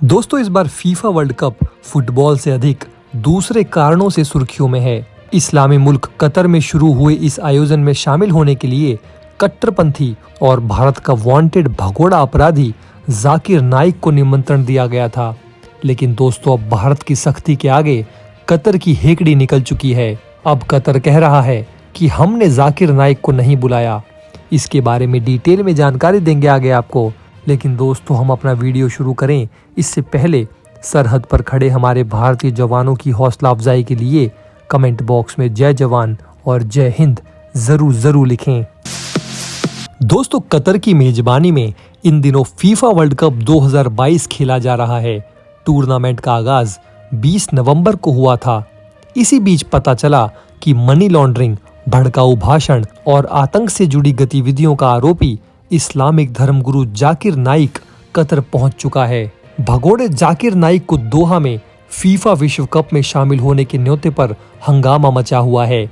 दोस्तों, इस बार FIFA world cup football से अधिक दूसरे कारणों से सुर्खियों में है। इस्लामी मुल्क कतर में शुरू हुए इस आयोजन में शामिल होने के लिए कट्टरपंथी और भारत का वांटेड भगोड़ा अपराधी जाकिर नाइक को निमंत्रण दिया गया था। लेकिन दोस्तों, अब भारत की सख्ती के आगे कतर की हेकड़ी निकल चुकी है। अब कतर कह रहा है कि हमने जाकिर नाइक को नहीं बुलाया। इसके बारे में डिटेल में जानकारी देंगे आगे आपको। लेकिन दोस्तों, हम अपना वीडियो शुरू करें इससे पहले सरहद पर खड़े हमारे भारतीय जवानों की हौसला अफजाई के लिए कमेंट बॉक्स में जय जवान और जय हिंद जरूर लिखें। दोस्तों, कतर की मेजबानी में इन दिनों फीफा वर्ल्ड कप 2022 खेला जा रहा है। टूर्नामेंट का आगाज 20 नवंबर को हुआ था। इसी बीच पता चला कि मनी लॉन्ड्रिंग, भड़काऊ भाषण और आतंक से जुड़ी गतिविधियों का आरोपी इस्लामिक धर्मगुरु जाकिर नाइक कतर पहुंच चुका है। भगोड़े जाकिर नाइक को दोहा में फीफा विश्व कप में शामिल होने के न्योते पर हंगामा मचा हुआ है।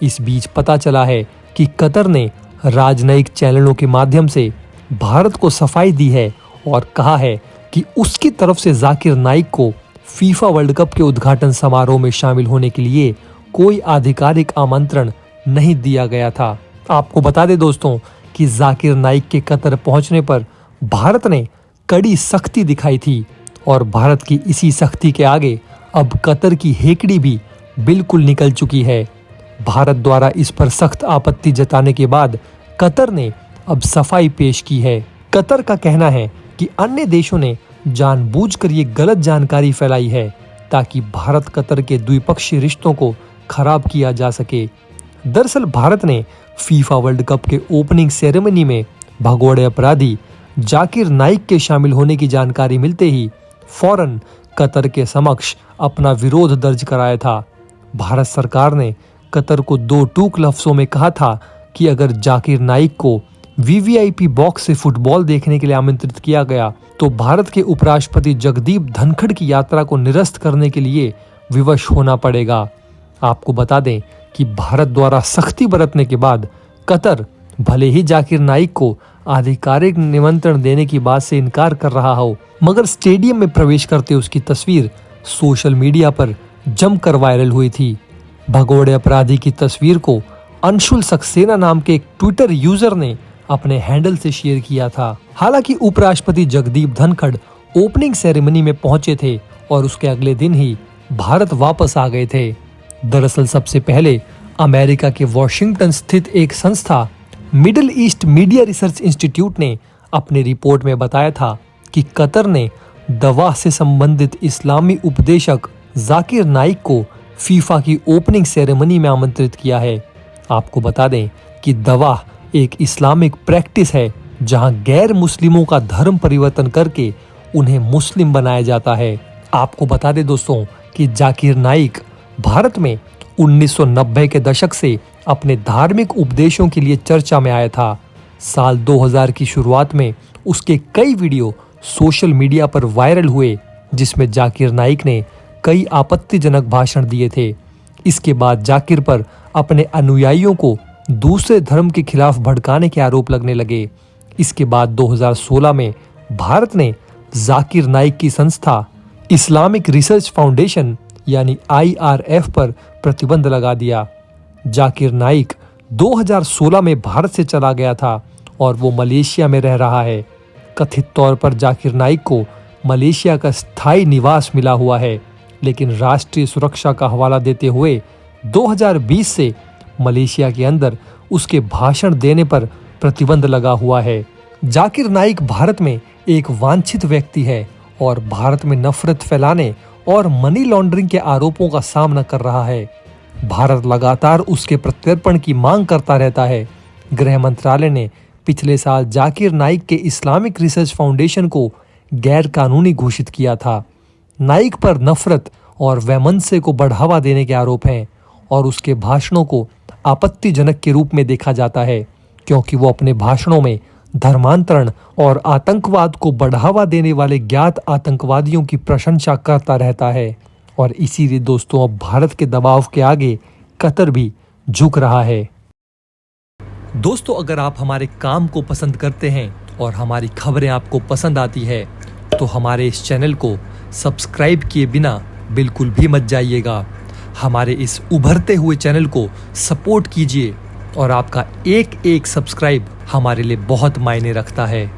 इस बीच पता चला है कि कतर ने राजनयिक चैनलों के माध्यम से भारत को सफाई दी है और कहा है कि उसकी तरफ से जाकिर नाइक को फीफा वर्ल्ड कप के उद्घाटन समारोह में शामिल होने के लिए कोई आधिकारिक आमंत्रण नहीं दिया गया था। आपको बता दें दोस्तों कि जाकिर नाइक के कतर पहुंचने पर भारत ने कड़ी सख्ती दिखाई थी और भारत की इसी सख्ती के आगे अब कतर की हेकड़ी भी बिल्कुल निकल चुकी है। भारत द्वारा इस पर सख्त आपत्ति जताने के बाद कतर ने अब सफाई पेश की है। कतर का कहना है कि अन्य देशों ने जानबूझकर ये गलत जानकारी फैलाई है ताकि भारत कतर के द्विपक्षीय रिश्तों को खराब किया जा सके। दरअसल भारत ने फीफा वर्ल्ड कप के ओपनिंग सेरेमनी में भगोड़े अपराधी जाकिर नाइक के शामिल होने की जानकारी मिलते ही फौरन कतर के समक्ष अपना विरोध दर्ज कराया था। भारत सरकार ने कतर को दो टूक लफ्जों में कहा था कि अगर जाकिर नाइक को वीवीआईपी बॉक्स से फुटबॉल देखने के लिए आमंत्रित किया गया तो भारत के उपराष्ट्रपति जगदीप धनखड़ की यात्रा को निरस्त करने के लिए विवश होना पड़ेगा। आपको बता दें कि भारत द्वारा सख्ती बरतने के बाद कतर भले ही जाकिर नाइक को आधिकारिक निमंत्रण देने की बात से इनकार कर रहा हो, मगर स्टेडियम में प्रवेश करते उसकी तस्वीर सोशल मीडिया पर जमकर वायरल हुई थी। भगोड़े अपराधी की तस्वीर को अंशुल सक्सेना नाम के एक ट्विटर यूजर ने अपने हैंडल से शेयर किया था। हालांकि उपराष्ट्रपति जगदीप धनखड़ ओपनिंग सेरेमनी में पहुंचे थे और उसके अगले दिन ही भारत वापस आ गए थे। दरअसल सबसे पहले अमेरिका के वॉशिंगटन स्थित एक संस्था middle east media research institute ने अपनी रिपोर्ट में बताया था कि कतर ने दवा से संबंधित इस्लामी उपदेशक जाकिर नाइक को फीफा की ओपनिंग सेरेमनी में आमंत्रित किया है। आपको बता दें कि दवा एक इस्लामिक प्रैक्टिस है जहां गैर मुस्लिमों का धर्म परिवर्तन करके उन्हें मुस्लिम बनाया जाता है। आपको बता दें दोस्तों कि जाकिर नाइक भारत में 1990 के दशक से अपने धार्मिक उपदेशों के लिए चर्चा में आया था। साल 2000 की शुरुआत में उसके कई वीडियो सोशल मीडिया पर वायरल हुए जिसमें जाकिर नाइक ने कई आपत्तिजनक भाषण दिए थे। इसके बाद जाकिर पर अपने अनुयायियों को दूसरे धर्म के खिलाफ भड़काने के आरोप लगने लगे। इसके बाद 2016 में भारत ने जाकिर नाइक की संस्था इस्लामिक रिसर्च फाउंडेशन यानी IRF पर प्रतिबंध लगा दिया। जाकिर नाइक 2016 में भारत से चला गया था और वो मलेशिया में रह रहा है। कथित तौर पर जाकिर नाइक को मलेशिया का स्थायी निवास मिला हुआ है, लेकिन राष्ट्रीय सुरक्षा का हवाला देते हुए 2020 से मलेशिया के अंदर उसके भाषण देने पर प्रतिबंध लगा हुआ है। जाकिर नाइक भारत में एक वांछित व्यक्ति है और भारत में नफरत फैलाने और मनी लॉन्ड्रिंग के आरोपों का सामना कर रहा है। भारत लगातार उसके प्रत्यर्पण की मांग करता रहता है। गृह मंत्रालय ने पिछले साल जाकिर नाइक के इस्लामिक रिसर्च फाउंडेशन को गैर कानूनी घोषित किया था। नाइक पर नफरत और वैमनस्य को बढ़ावा देने के आरोप हैं और उसके भाषणों को आपत्तिजनक के रूप में देखा जाता है क्योंकि वो अपने भाषणों में धर्मांतरण और आतंकवाद को बढ़ावा देने वाले ज्ञात आतंकवादियों की प्रशंसा करता रहता है। और इसीलिए दोस्तों, अब भारत के दबाव के आगे कतर भी झुक रहा है। दोस्तों, अगर आप हमारे काम को पसंद करते हैं और हमारी खबरें आपको पसंद आती है तो हमारे इस चैनल को सब्सक्राइब किए बिना बिल्कुल भी मत जाइएगा। हमारे इस उभरते हुए चैनल को सपोर्ट कीजिए और आपका एक एक सब्सक्राइब हमारे लिए बहुत मायने रखता है।